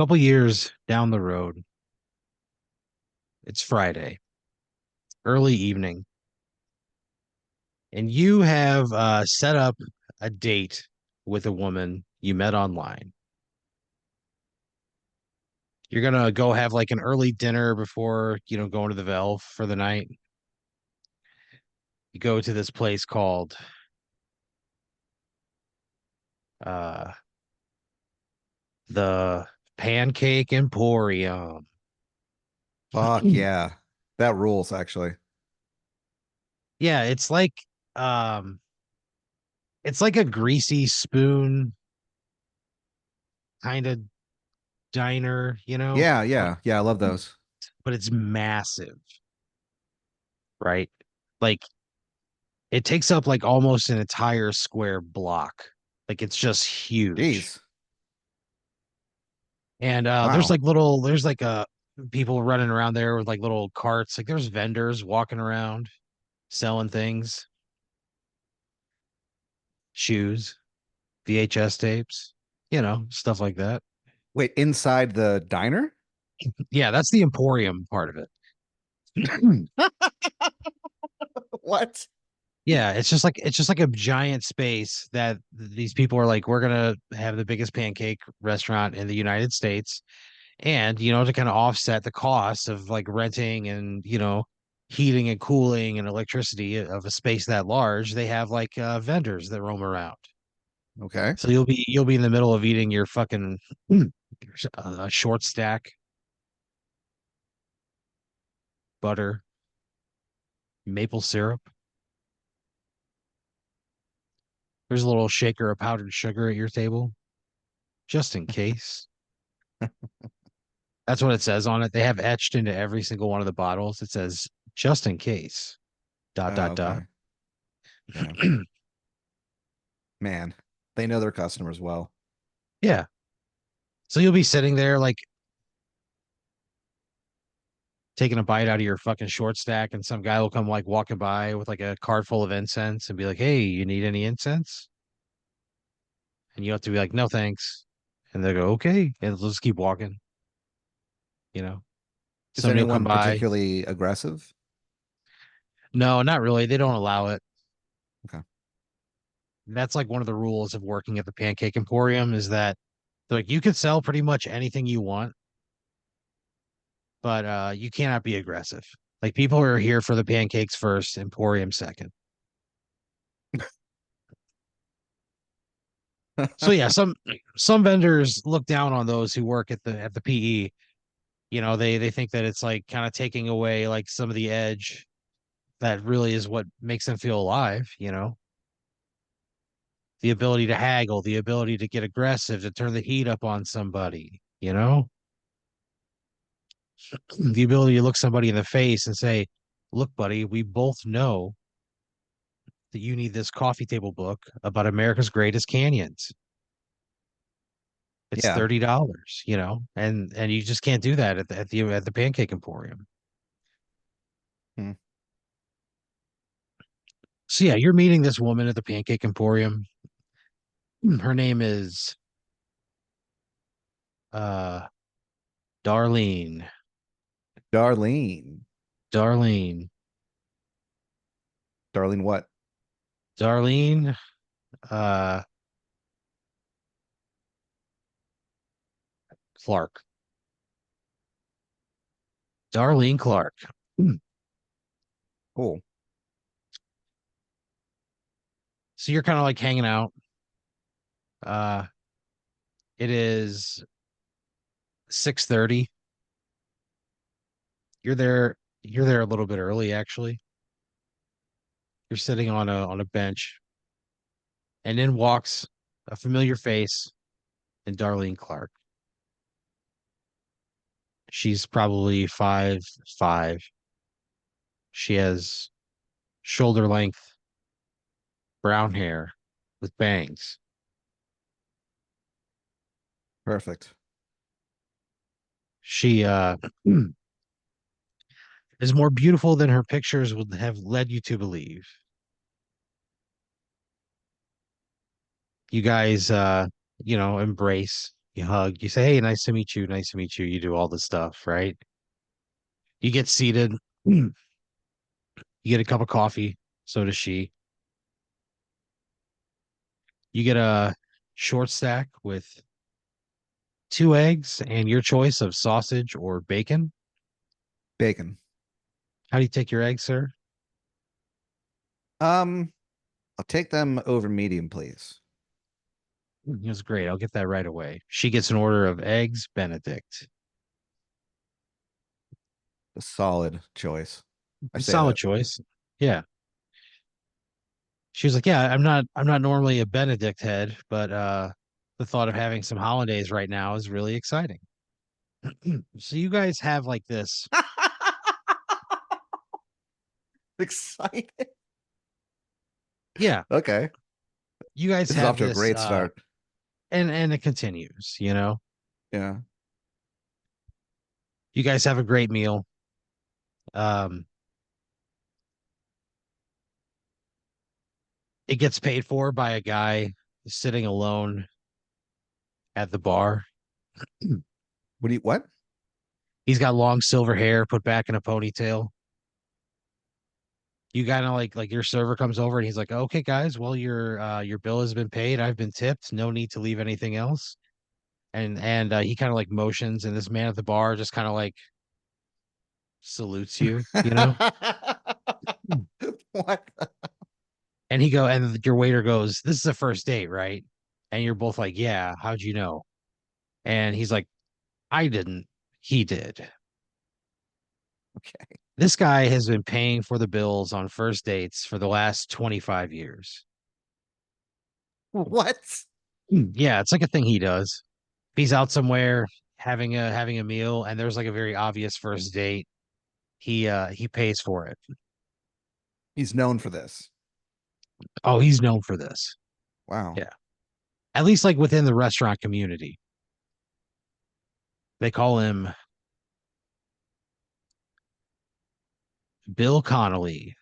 Couple years down the road, it's Friday, early evening, and you have set up a date with a woman you met online. You're gonna go have like an early dinner before, going to the Valve for the night. You go to this place called uh the Pancake Emporium. Fuck yeah. That rules, actually. Yeah, um it's like a greasy spoon kind of diner, Yeah, but yeah, yeah. I love those. but it's massive, right? Like it takes up like almost an entire square block. Like it's just huge. Jeez. And Wow. there's like people running around there with like little carts. Like there's vendors walking around selling things, shoes, VHS tapes, stuff like that. Wait, inside the diner? Yeah, that's the Emporium part of it. What? Yeah, it's just like a giant space that these people are like, we're gonna have the biggest pancake restaurant in the United States. And, to kind of offset the cost of like renting and, heating and cooling and electricity of a space that large, they have like vendors that roam around. Okay. So you'll be in the middle of eating your fucking short stack, butter, maple syrup. There's a little shaker of powdered sugar at your table, just in case. That's what it says on it. They have etched into every single one of the bottles. It says just in case. Dot Oh, dot dot. okay. Yeah. Man, they know their customers well. Yeah. So you'll be sitting there like taking a bite out of your fucking short stack, and some guy will come like walking by with like a cart full of incense and be like, "Hey, you need any incense?" And you have to be like, "No, thanks." And they go, "Okay," and they'll just keep walking. You know, Is somebody will come anyone by. particularly aggressive? No, not really. They don't allow it. Okay. That's like one of the rules of working at the Pancake Emporium is that like you could sell pretty much anything you want, but you cannot be aggressive. Like people are here for the pancakes first, Emporium second. So yeah, some vendors look down on those who work at the PE. They think that it's like kind of taking away like some of the edge that really is what makes them feel alive. The ability to haggle, the ability to get aggressive, to turn the heat up on somebody, the ability to look somebody in the face and say, "Look, buddy, we both know that you need this coffee table book about America's greatest canyons. It's Yeah. $30, and you just can't do that at the Pancake Emporium." Hmm. So yeah, you're meeting this woman at the Pancake Emporium. Her name is uh Darlene. Darlene. Darlene. Darlene, what? Darlene uh Clark. Darlene Clark. Cool. So you're kind of like hanging out. Uh it is 6:30. You're there a little bit early actually. You're sitting on a bench, and in walks a familiar face and Darlene Clark. She's probably 5'5". She has shoulder length brown hair with bangs. Perfect. She is more beautiful than her pictures would have led you to believe. You guys embrace, You hug, you say, "Hey, nice to meet you. Nice to meet you." You do all this stuff, right? You get seated, you get a cup of coffee, so does she. You get a short stack with two eggs and your choice of sausage or bacon. Bacon. How do you take your eggs, sir? Um, I'll take them over medium, please. It was great. I'll get that right away. She gets an order of eggs Benedict. A solid choice. I say Solid that. choice. Yeah. She was like, "Yeah, I'm not normally a Benedict head, but the thought of having some holidays right now is really exciting." So you guys have like this, Excited. yeah, Okay. you guys This is off have to a this great start. and it continues, you know. Yeah. You guys have a great meal. Um it gets paid for by a guy sitting alone at the bar. What do you what? He's got long silver hair put back in a ponytail. You kind of like your server comes over and he's like, "Okay, guys, well your bill has been paid. I've been tipped. No need to leave anything else." And he kind of like motions, and this man at the bar just kind of like salutes you, you know. What? And and your waiter goes, "This is a first date, right?" And you're both like, "Yeah, how'd you know?" And he's like, "I didn't. He did." Okay. This guy has been paying for the bills on first dates for the last 25 years. What? Yeah, it's like a thing he does. If he's out somewhere having a meal and there's like a very obvious first date, he pays for it. He's known for this. Oh, he's known for this. Wow. Yeah. At least like within the restaurant community. They call him Bill Connolly,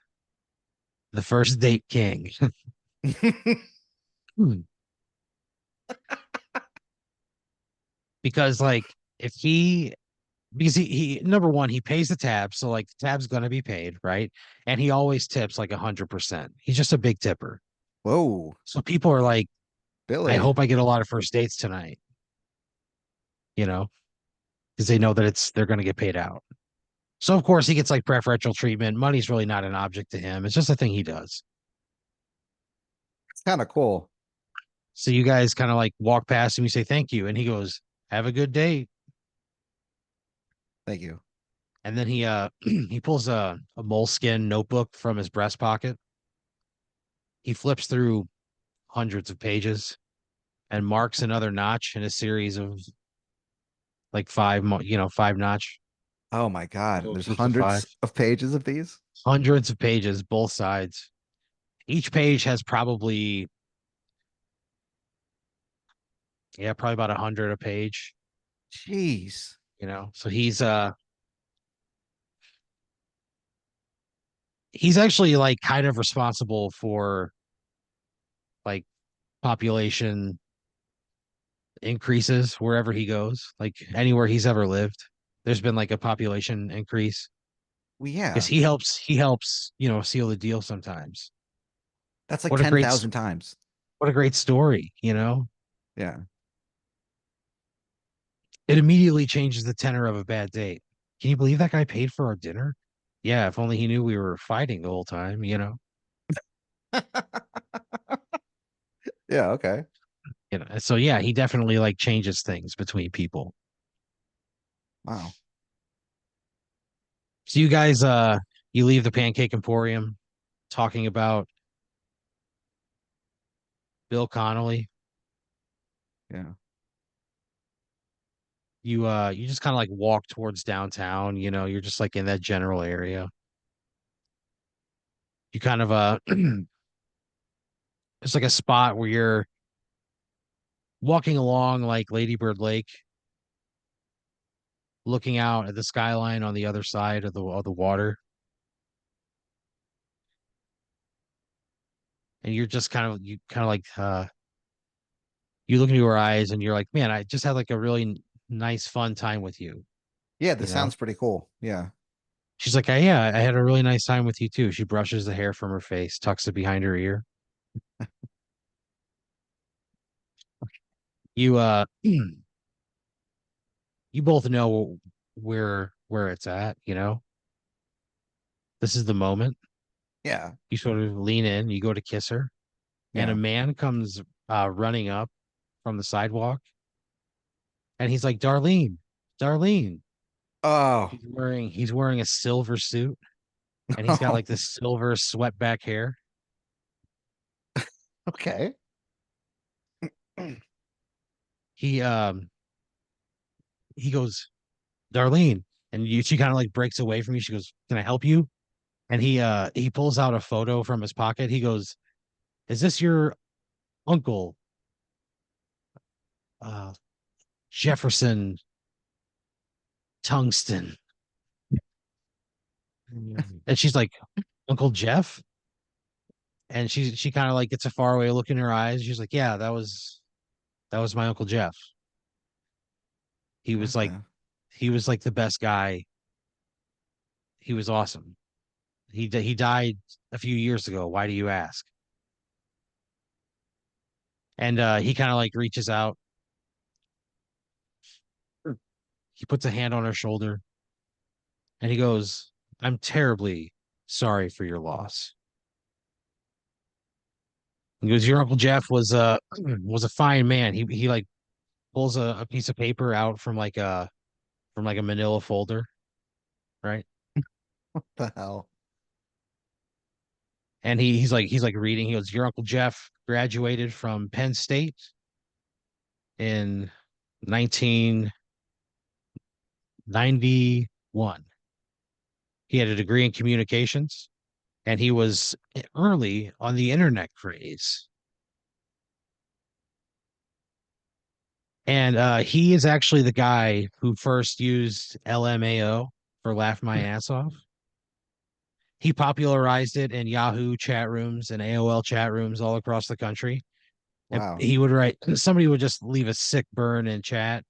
the first date king. Because like if he because he number one, he pays the tab, so like the tab's gonna be paid, right? And he always tips like 100%. He's just a big tipper. Whoa, So people are like, I Billy. hope I get a lot of first dates tonight, you know, because they know that they're gonna get paid out. So of course he gets like preferential treatment. Money's really not an object to him. It's just a thing he does. It's kind of cool. So you guys kind of like walk past him, you say thank you, and he goes, "Have a good day." Thank you. And then he he pulls a moleskin notebook from his breast pocket. He flips through hundreds of pages and marks another notch in a series of like five notch Oh my God. There's groups of five. hundreds of pages of these. Hundreds of pages, both sides. Each page has probably, yeah, probably about 100 a page, Jeez. you know. So he's actually like kind of responsible for like population increases wherever he goes, like anywhere he's ever lived. There's been like a population increase Well, because yeah. he helps, you know, seal the deal sometimes. That's like What a great 10,000 times. what a great story, you know? Yeah. It immediately changes the tenor of a bad date. Can you believe that guy paid for our dinner? Yeah, if only he knew we were fighting the whole time, you know. Yeah. Okay. You know, so yeah, he definitely like changes things between people. Wow. So you guys you leave the Pancake Emporium talking about Bill Connolly. Yeah. You just kind of like walk towards downtown, you know, you're just like in that general area. You kind of it's like a spot where you're walking along like Ladybird Lake, looking out at the skyline on the other side of the water. And you're just kind of you kind of like You look into her eyes and you're like, man, I just had like a really nice, fun time with you. Yeah, You this know? sounds pretty cool. Yeah. She's like, yeah, I had a really nice time with you too. She brushes the hair from her face, tucks it behind her ear. You, you both know where it's at, you know? This is the moment. Yeah. You sort of lean in, you go to kiss her, and a Yeah. man comes running up from the sidewalk, and he's like, Darlene, Darlene. Oh, He's wearing a silver suit, and he's got like this silver swept back hair. okay. He goes, Darlene, and she kind of like breaks away from me. She goes, can I help you? And he pulls out a photo from his pocket. He goes, is this your uncle, uh Jefferson Tungsten? And she's like, Uncle Jeff? And she kind of like gets a faraway look in her eyes. She's like, yeah, that was my Uncle Jeff. He was like Okay. he was like the best guy. He was awesome. He died a few years ago. Why do you ask? And he kind of like reaches out. He puts a hand on her shoulder and he goes, I'm terribly sorry for your loss. He goes, your Uncle Jeff was a fine man. He like pulls a piece of paper out from like a manila folder, right? What the hell? And he's like reading. He goes, your Uncle Jeff graduated from Penn State in 1991. He had a degree in communications and he was early on the internet craze. And he is actually the guy who first used LMAO for Laugh My Ass Off. He popularized it in Yahoo chat rooms and AOL chat rooms all across the country. And Wow. he would write, somebody would just leave a sick burn in chat,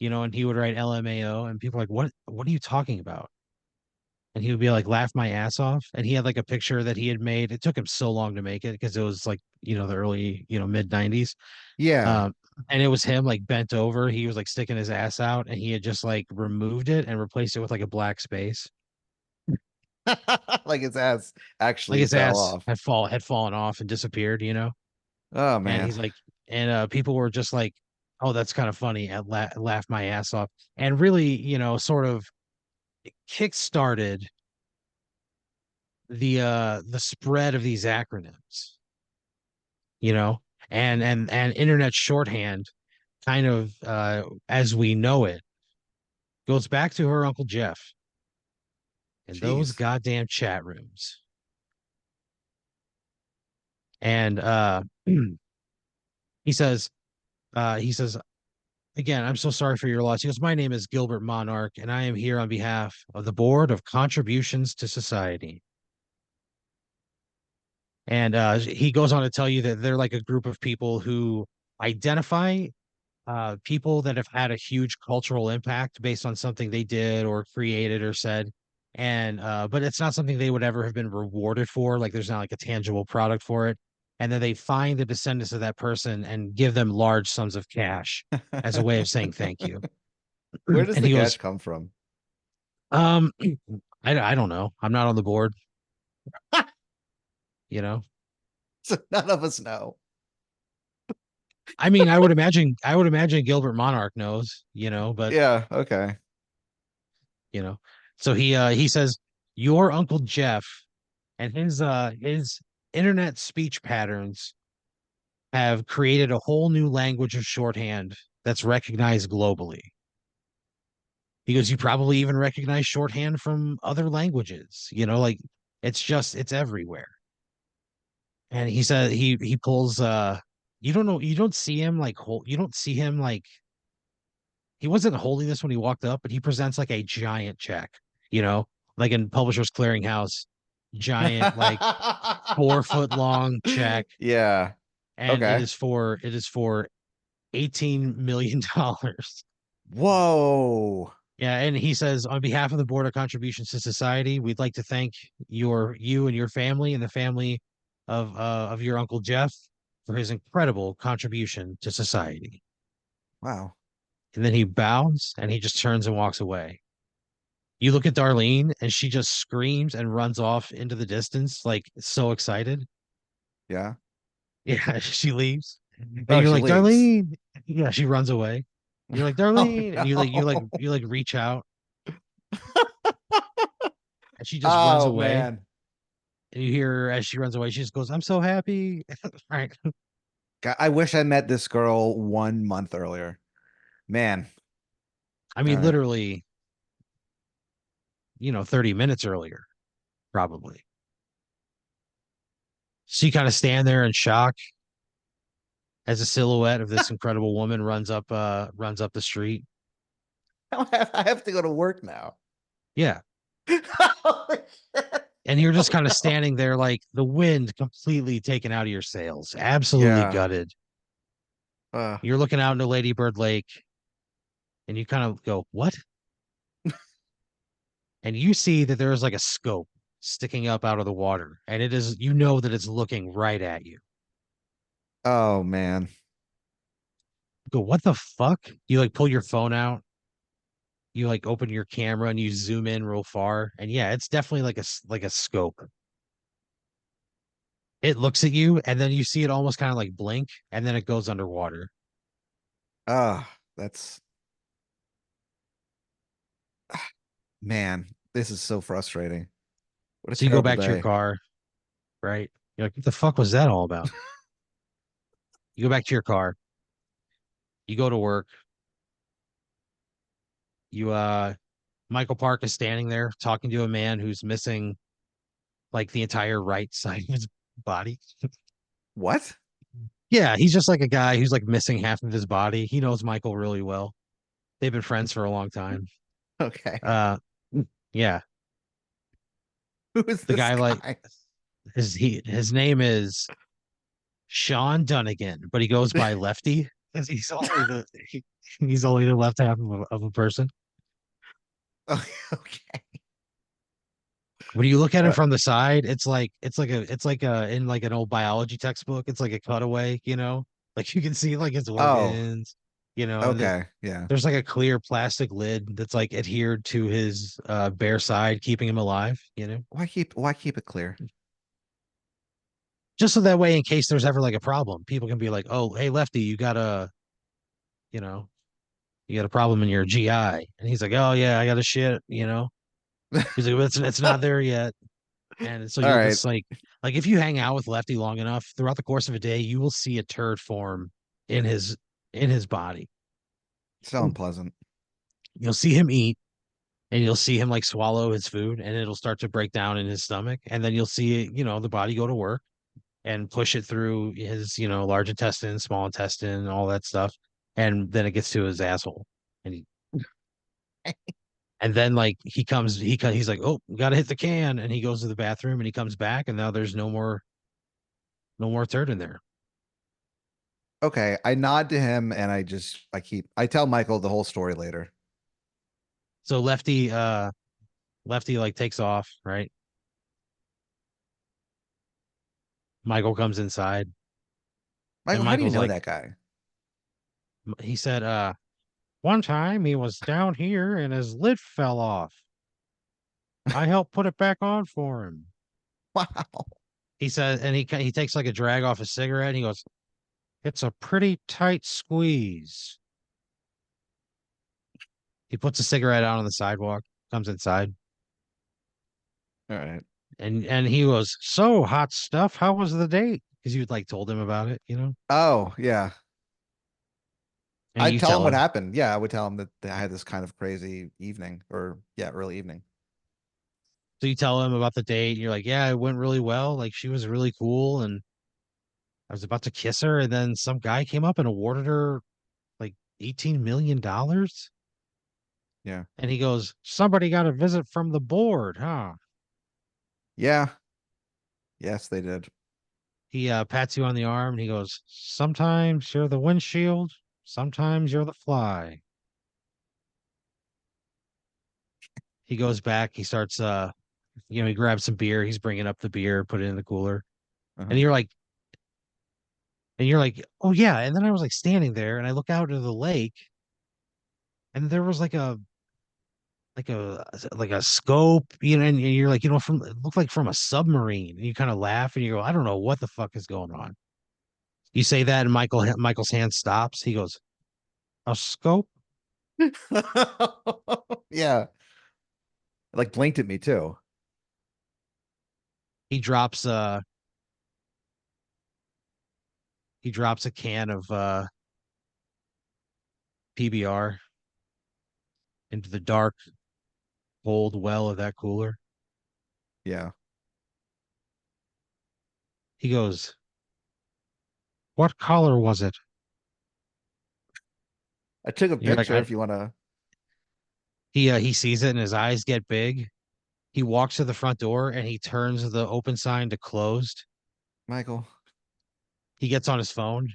and he would write LMAO, and people are like, what are you talking about? And he would be like, laugh my ass off. And he had like a picture that he had made. It took him so long to make it because it was like, the early, mid 90s. Yeah. Um, and it was him like bent over. He was like sticking his ass out and he had just like removed it and replaced it with like a black space. Like his ass Like actually his fell ass off. had fallen off and disappeared. Oh And man. he's like, and people were just like, oh, that's kind of funny. And laugh my ass off. And really, sort of kick-started the spread of these acronyms, you know, and internet shorthand kind of as we know it goes back to her Uncle Jeff and those Jeez. goddamn chat rooms. And he says again, I'm so sorry for your loss. He goes, my name is Gilbert Monarch, and I am here on behalf of the Board of Contributions to Society. And he goes on to tell you that they're like a group of people who identify people that have had a huge cultural impact based on something they did or created or said. And but it's not something they would ever have been rewarded for. Like there's not like a tangible product for it. And then they find the descendants of that person and give them large sums of cash as a way of saying thank you. Where does And the he cash goes, come from? um, I don't know. I'm not on the board, you know. So none of us know. I mean, I would imagine Gilbert Monarch knows, but Yeah, okay. you know. So he says, your Uncle Jeff and his internet speech patterns have created a whole new language of shorthand that's recognized globally. He goes, you probably even recognize shorthand from other languages, like it's everywhere. And he said he pulls you don't know, you don't see him like you don't see him like he wasn't holding this when he walked up, but he presents like a giant check, like in Publishers Clearinghouse, giant like 4 foot long check, Yeah. and it Okay. is for $18 million. Whoa. Yeah, and he says, on behalf of the Board of Contributions to Society, we'd like to thank you and your family and the family of your Uncle Jeff for his incredible contribution to society. Wow. And then he bows and he just turns and walks away. You look at Darlene and she just screams and runs off into the distance, like so excited. Yeah. Yeah, she leaves. And Oh, you're she like, leaves. Darlene. Yeah, she runs away. You're like, Oh Darlene, and no. you like reach out and she just runs Oh away. man. And you hear her as she runs away, she just goes, I'm so happy. Right. God, I wish I met this girl 1 month earlier. Man. I All mean, right. literally, 30 minutes earlier, probably. So you kind of stand there in shock as a silhouette of this incredible woman runs up the street. I have to go to work now. Yeah. Holy shit. And you're just Oh kind of no. standing there like the wind completely taken out of your sails, absolutely Yeah. gutted. Uh, You're looking out into Lady Bird Lake and you kind of go, what? And you see that there is like a scope sticking up out of the water. And it is, that it's looking right at you. oh man. You go, what the fuck? You like pull your phone out, you like open your camera and you zoom in real far. And yeah, it's definitely like a scope. It looks at you and then you see it almost kind of like blink and then it goes underwater. That's man. This is so frustrating. What a So you go terrible back to your day. car, right? You're like, what the fuck was that all about? You go back to your car, you go to work, you Michael Park is standing there talking to a man who's missing like the entire right side of his body. What? Yeah, he's just like a guy who's like missing half of his body. He knows Michael really well. They've been friends for a long time. Okay. Uh yeah, Who is the this guy like guy? his name is Sean Dunnigan, but he goes by Lefty because he's only the left half of a person. Oh, okay. When you look at him Uh, from the side, it's like a in like an old biology textbook. It's like a cutaway, like you can see like his oh, organs, and okay. Yeah. there's like a clear plastic lid that's like adhered to his bare side, keeping him alive. Why keep it clear? Just so that way, in case there's ever like a problem, people can be like, "Oh, hey, Lefty, you know, you got a problem in your GI," and he's like, "Oh yeah, I got a shit." He's like, "It's not there yet." And so All you'll right. just like if you hang out with Lefty long enough throughout the course of a day, you will see a turd form in his body. So unpleasant. You'll see him eat and you'll see him like swallow his food and it'll start to break down in his stomach. And then you'll see, the body go to work and push it through his, large intestine, small intestine, all that stuff. And then it gets to his asshole. And and then like he's like, oh, gotta hit the can. And he goes to the bathroom and he comes back and now there's no more turd in there. Okay. I nod to him and I tell Michael the whole story later. So Lefty like takes off, right? Michael comes inside and Michael, how do you Michael's know like that guy? he said, one time he was down here and his lid fell off. I helped put it back on for him. Wow. He said, and he takes like a drag off a cigarette and he goes, it's a pretty tight squeeze. He puts a cigarette out on the sidewalk, comes inside, All right. and he goes, so hot stuff, how was the date? Because you like told him about it. Oh, yeah. And I'd you tell him tell what him. happened. Yeah, I would tell him that I had this kind of crazy evening or yeah, early evening. So you tell him about the date. And you're like, yeah, it went really well. Like she was really cool, and I was about to kiss her, and then some guy came up and awarded her like $18 million. Yeah. And he goes, somebody got a visit from the board, huh? Yeah. Yes, they did. He pats you on the arm and he goes, sometimes you're the windshield, Sometimes you're the fly. He goes back. He starts, he grabs some beer. He's bringing up the beer, put it in the cooler. And Uh-huh. you're like, oh yeah. And then I was like standing there and I look out into the lake and there was like a scope, and you're like, from it looked like from a submarine. And you kind of laugh and you go, I don't know what the fuck is going on. You say that and Michael's hand stops. He goes, a scope? Yeah. Like blinked at me too. He drops he drops a can of PBR into the dark, cold well of that cooler. Yeah. He goes, what color was it? I took a You're like, picture if you want to. he sees it and his eyes get big. He walks to the front door and he turns the open sign to closed. Michael. He gets on his phone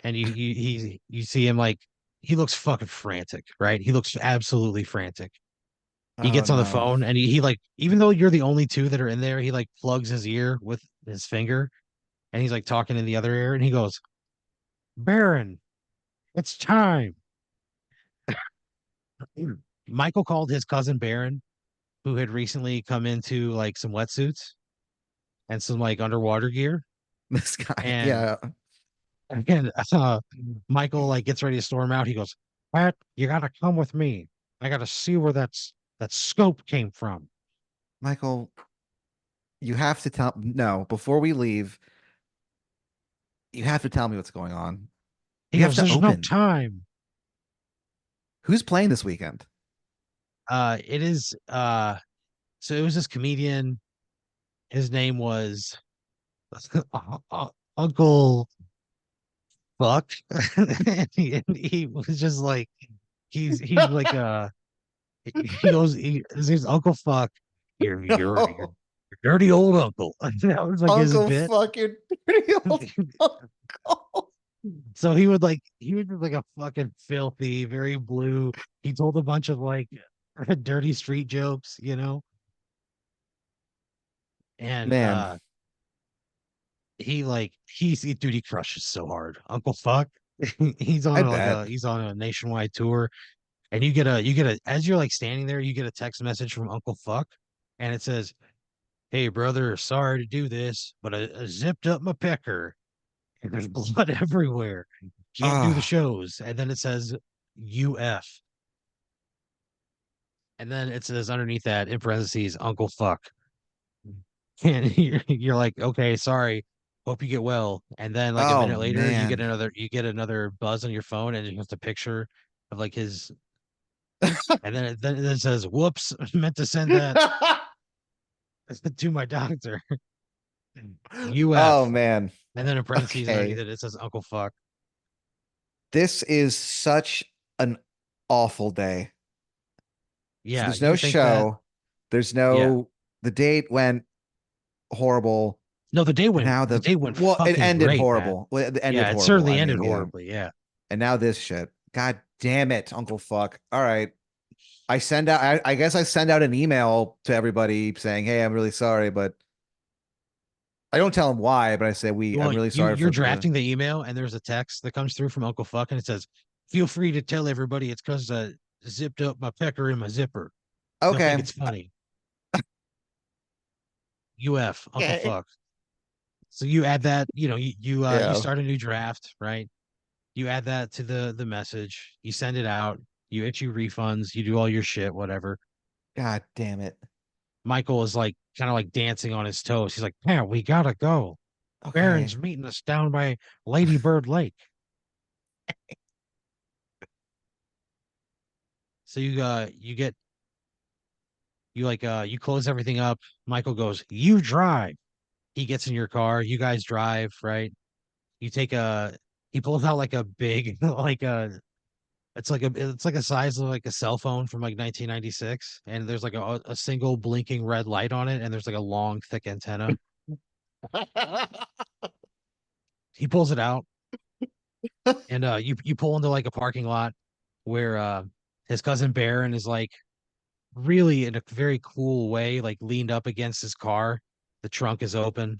and you see him like he looks fucking frantic, right? He looks absolutely frantic. He Oh gets on the no. phone and he like, even though you're the only two that are in there, he like plugs his ear with his finger and he's like talking in the other ear and he goes, Baron, it's time. Michael called his cousin Baron, who had recently come into like some wetsuits and some like underwater gear. This guy. And Yeah. again, Michael like gets ready to storm out. He goes, Pat, you gotta come with me. I gotta see where that scope came from. Michael, you have to tell no, before we leave, you have to tell me what's going on. He We have goes, to there's no open. time. Who's playing this weekend? It is so it was this comedian. His name was Uncle Fuck. And he was just like he's like he goes his name's Uncle Fuck. You're No. dirty old uncle. That was like his Uncle bit. fucking pretty old uncle. So he would be like a fucking filthy, very blue. He told a bunch of like dirty street jokes. And Man, dude, he crushes so hard. Uncle Fuck. He's on I a, like bet. a he's on a nationwide tour. And you get a as you're like standing there, you get a text message from Uncle Fuck, and it says, "Hey brother, sorry to do this, but I zipped up my pecker and there's blood everywhere. Can't do the Ah, shows." And then it says UF. And then it says underneath that in parentheses, Uncle Fuck. And you're like, okay, sorry. Hope you get well. And then like a oh minute later, man. you get another buzz on your phone and it's just a picture of like his, and then it says, whoops, meant to send that to my doctor. Oh UF. man. And then in parentheses underneath Okay. it, it says Uncle Fuck. This is such an awful day. So Yeah, there's no you think that? show. There's Yeah. no the date went horrible. No, the day And went now the day went it fucking ended great, man. horrible. Well, it ended Yeah, it horrible. certainly I ended mean, yeah. horribly. Yeah. And now this shit. God damn it, Uncle Fuck. All right. I guess I send out an email to everybody saying, "Hey, I'm really sorry," but I don't tell them why, but I say I'm Well, really you sorry you're for the drafting the email and there's a text that comes through from Uncle Fuck and it says, "Feel free to tell everybody it's because I zipped up my pecker in my zipper. They'll think Okay. it's funny." UF Uncle Okay. Fuck. So you add that, you Yeah. start a new draft, right? You add that to the message, you send it out, you issue refunds, you do all your shit, whatever. God damn it. Michael is like kind of like dancing on his toes. He's like, "Yeah, we gotta go. Okay. Baron's meeting us down by Lady Bird Lake." So you close everything up. Michael goes, "You drive." He gets in your car, you guys drive, right? You take a he pulls out like a big like a it's like a size of like a cell phone from like 1996, and there's like a single blinking red light on it, and there's like a long thick antenna. He pulls it out. And you pull into like a parking lot where his cousin Baron is like really in a very cool way, like leaned up against his car. The trunk is open.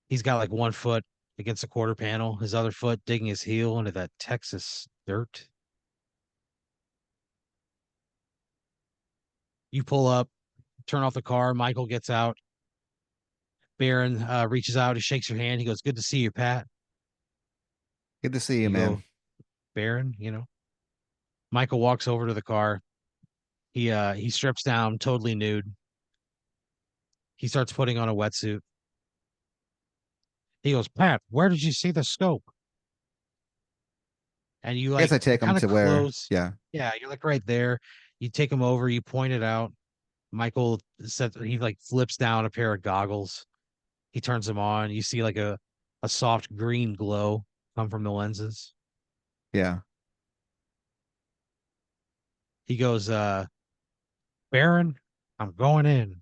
He's got like one foot against the quarter panel, his other foot digging his heel into that Texas dirt. You pull up, turn off the car. Michael gets out. Baron reaches out. He shakes your hand. He goes, "Good to see you, Pat." Good to see you, You man. go, "Baron," you know. Michael walks over to the car. He strips down, totally nude. He starts putting on a wetsuit. He goes, "Pat, where did you see the scope?" And I guess I you're take him kind of to where, close. yeah, Yeah, you're like right there. You take him over, you point it out. Michael said he like flips down a pair of goggles. He turns them on. You see like a soft green glow come from the lenses. yeah. He goes, "Baron, I'm going in."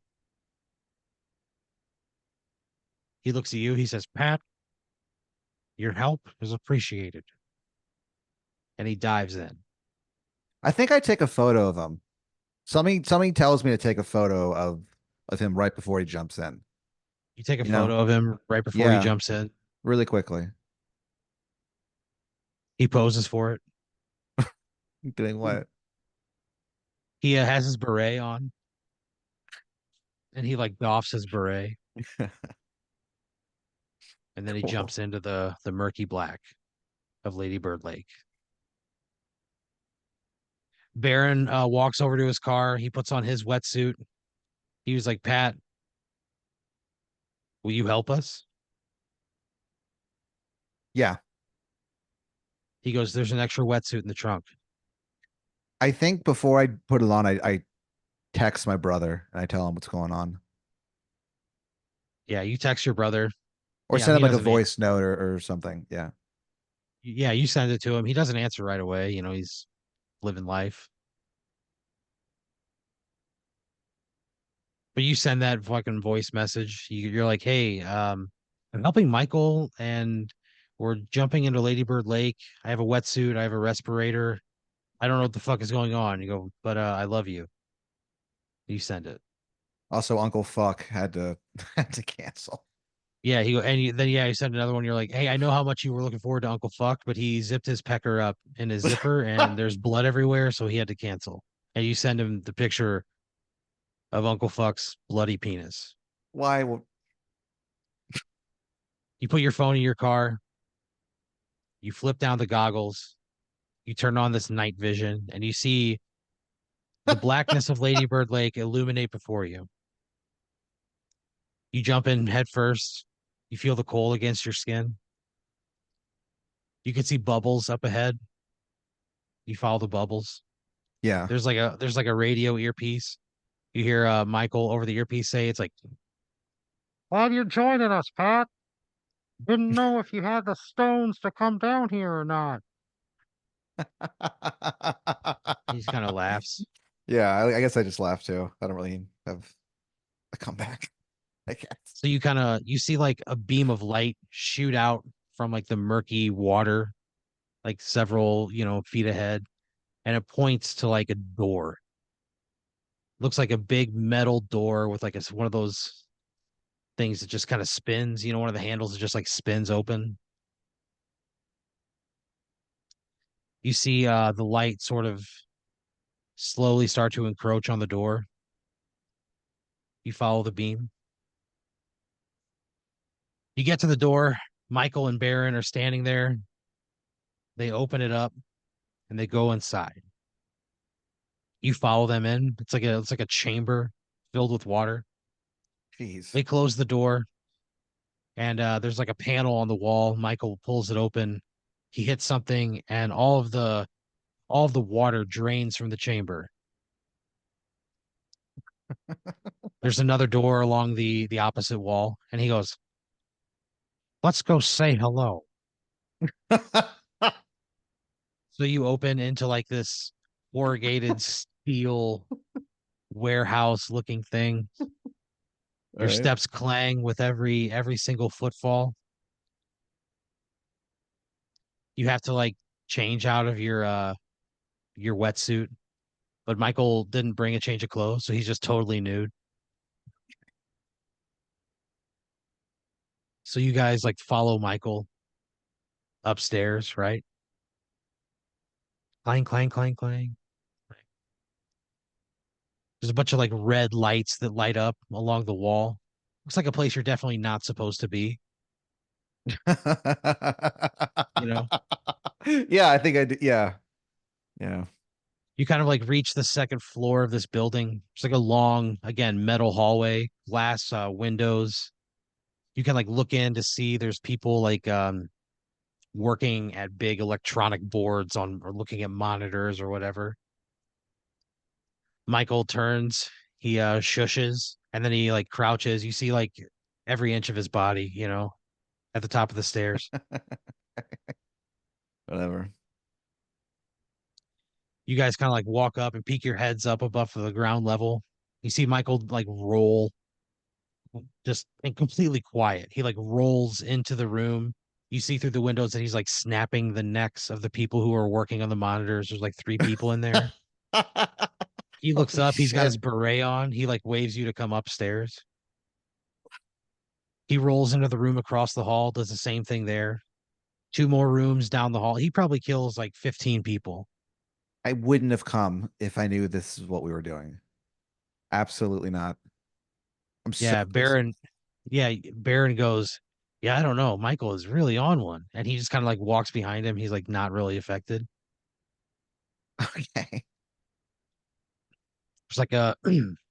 He looks at you. He says, "Pat, your help is appreciated." And he dives in. I think I take a photo of him. Something tells me to take a photo of him right before he jumps in. You take a You know? photo of him right before he Yeah, jumps in. really quickly. He poses for it. Doing what? He has his beret on and he like doffs his beret and then he Cool. jumps into the murky black of Lady Bird Lake. Baron walks over to his car. He puts on his wetsuit. He was like, "Pat, will you help us?" Yeah. He goes, "There's an extra wetsuit in the trunk." I think before I put it on, I text my brother and I tell him what's going on. Yeah, you text your brother. Or Yeah, send him he like a doesn't. voice note or something. Yeah. Yeah, you send it to him. He doesn't answer right away. You know, he's living life. But you send that fucking voice message. You're like, "Hey, I'm helping Michael, and we're jumping into Ladybird Lake. I have a wetsuit. I have a respirator. I don't know what the fuck is going on." You go, "But I love you." You send it. Also, Uncle Fuck had to had to cancel. Yeah, he go, and then yeah, you send another one. You're like, "Hey, I know how much you were looking forward to Uncle Fuck, but he zipped his pecker up in his zipper, and there's blood everywhere, so he had to cancel." And you send him the picture of Uncle Fuck's bloody penis. Why? You put your phone in your car. You flip down the goggles. You turn on this night vision, and you see the blackness of Lady Bird Lake illuminate before you. You jump in head first. You feel the cold against your skin. You can see bubbles up ahead. You follow the bubbles. Yeah. There's like a radio earpiece. You hear Michael over the earpiece say, "It's like, glad you're joining us, Pat. Didn't know if you had the stones to come down here or not." He just kind of laughs. Yeah, I guess I just laugh too. I don't really have a comeback, I guess. So you see like a beam of light shoot out from like the murky water, like several, feet ahead, and it points to like a door. Looks like a big metal door with like one of those things that just kind of spins, one of the handles that just like spins open. You see the light sort of slowly start to encroach on the door. You follow the beam. You get to the door. Michael and Baron are standing there. They open it up and they go inside. You follow them in. It's like a chamber filled with water. Jeez. They close the door and there's like a panel on the wall. Michael pulls it open. He hits something and all of the water drains from the chamber. There's another door along the opposite wall and he goes, "Let's go say hello." So you open into like this corrugated steel warehouse looking thing. All Your right. steps clang with every single footfall. You have to like change out of your wetsuit, but Michael didn't bring a change of clothes, so he's just totally nude. So you guys like follow Michael upstairs, right? Clang, clang, clang, clang. There's a bunch of like red lights that light up along the wall. Looks like a place you're definitely not supposed to be, you know? Yeah, I think I did. Yeah. Yeah. You kind of like reach the second floor of this building. It's like a long, again, metal hallway, glass windows. You can like look in to see there's people like working at big electronic boards on or looking at monitors or whatever. Michael turns, he shushes, and then he like crouches. You see like every inch of his body, at the top of the stairs. Whatever. You guys kind of like walk up and peek your heads up above the ground level. You see Michael like roll just and completely quiet. He like rolls into the room. You see through the windows that he's like snapping the necks of the people who are working on the monitors. There's like three people in there. He looks Holy up, he's got his shit. beret on. He like waves you to come upstairs. He rolls into the room across the hall, does the same thing there. Two more rooms down the hall. He probably kills like 15 people. I wouldn't have come if I knew this is what we were doing. Absolutely not. I'm so Yeah, pissed. Baron goes, yeah, I don't know. Michael is really on one. And he just kind of like walks behind him. He's like not really affected. Okay. There's like a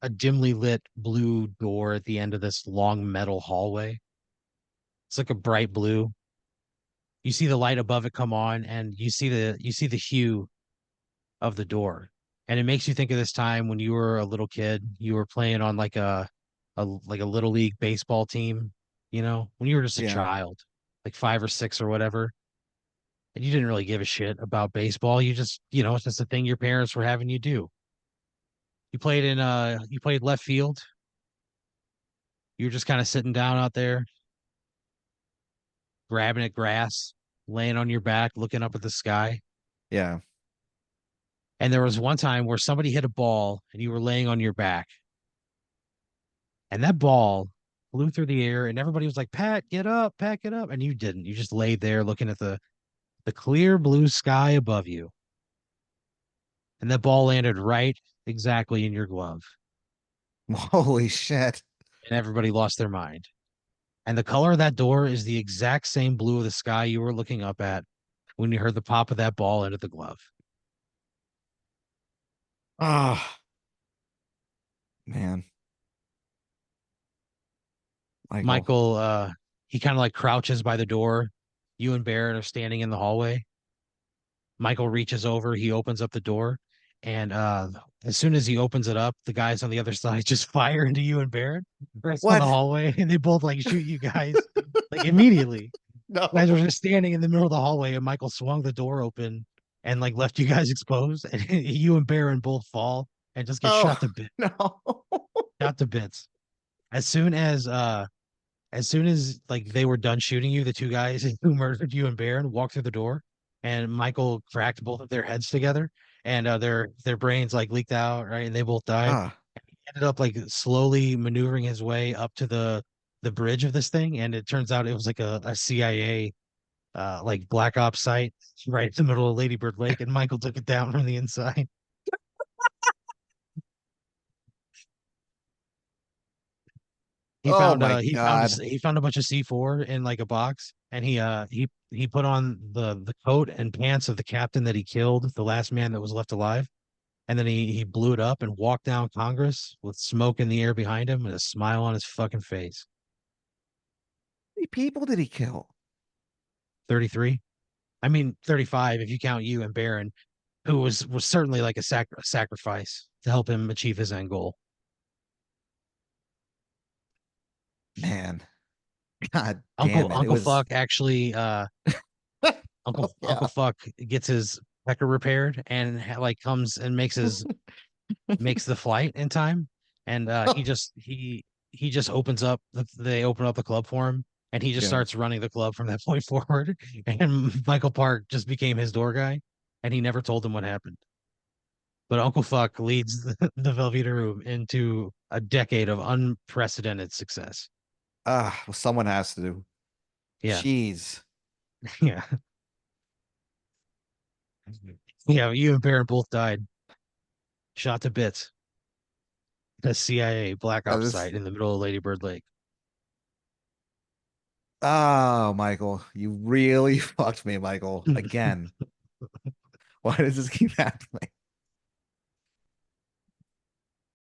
a dimly lit blue door at the end of this long metal hallway. It's like a bright blue. You see the light above it come on, and you see the hue of the door, and it makes you think of this time when you were a little kid. You were playing on like a little league baseball team. When you were just a Yeah. child, like 5 or 6 or whatever, and you didn't really give a shit about baseball. You just it's just a thing your parents were having you do. You played left field. You were just kind of sitting down out there grabbing at grass, laying on your back, looking up at the sky. Yeah. And there was one time where somebody hit a ball and you were laying on your back, and that ball flew through the air, and everybody was like, Pat, get up, Pat, get up. And you didn't. You just laid there looking at the clear blue sky above you. And that ball landed right exactly in your glove. Holy shit. And everybody lost their mind. And the color of that door is the exact same blue of the sky you were looking up at when you heard the pop of that ball into the glove. Ah, man. Michael. Michael, he kind of like crouches by the door. You and Barrett are standing in the hallway. Michael reaches over, he opens up the door, and as soon as he opens it up, the guys on the other side just fire into you and Barrett right on the What? hallway, and they both like shoot you guys like immediately. You guys were No. just standing in the middle of the hallway, and Michael swung the door open and like left you guys exposed, and you and Barrett both fall and just get Oh, no. shot to bits. As soon as like they were done shooting you, the two guys who murdered you and Baron walked through the door, and Michael cracked both of their heads together, and their brains like leaked out, right, and they both died. Ah, He ended up like slowly maneuvering his way up to the bridge of this thing, and it turns out it was like a CIA like black ops site right in the middle of Lady Bird Lake, and Michael took it down from the inside. He oh found my God. he found a bunch of C4 in like a box, and he put on the coat and pants of the captain that he killed, the last man that was left alive, and then he blew it up and walked down Congress with smoke in the air behind him and a smile on his fucking face. How many people did he kill? 33. I mean 35 if you count you and Baron, who was certainly like a sacrifice to help him achieve his end goal. Man, God Uncle damn it. It Uncle was, Fuck actually Uncle yeah. Fuck gets his pecker repaired and like comes and makes the flight in time, and he just opens up they open up the club for him, and he just Yeah. starts running the club from that point forward. And Michael Park just became his door guy, and he never told him what happened. But Uncle Fuck leads the Velveeta Room into a decade of unprecedented success. Well, someone has to do. Yeah, Jeez. yeah, yeah. You and Baron both died, shot to bits. A CIA black ops This. site in the middle of Lady Bird Lake. Oh, Michael, you really fucked me, Michael. Again. Why does this keep happening?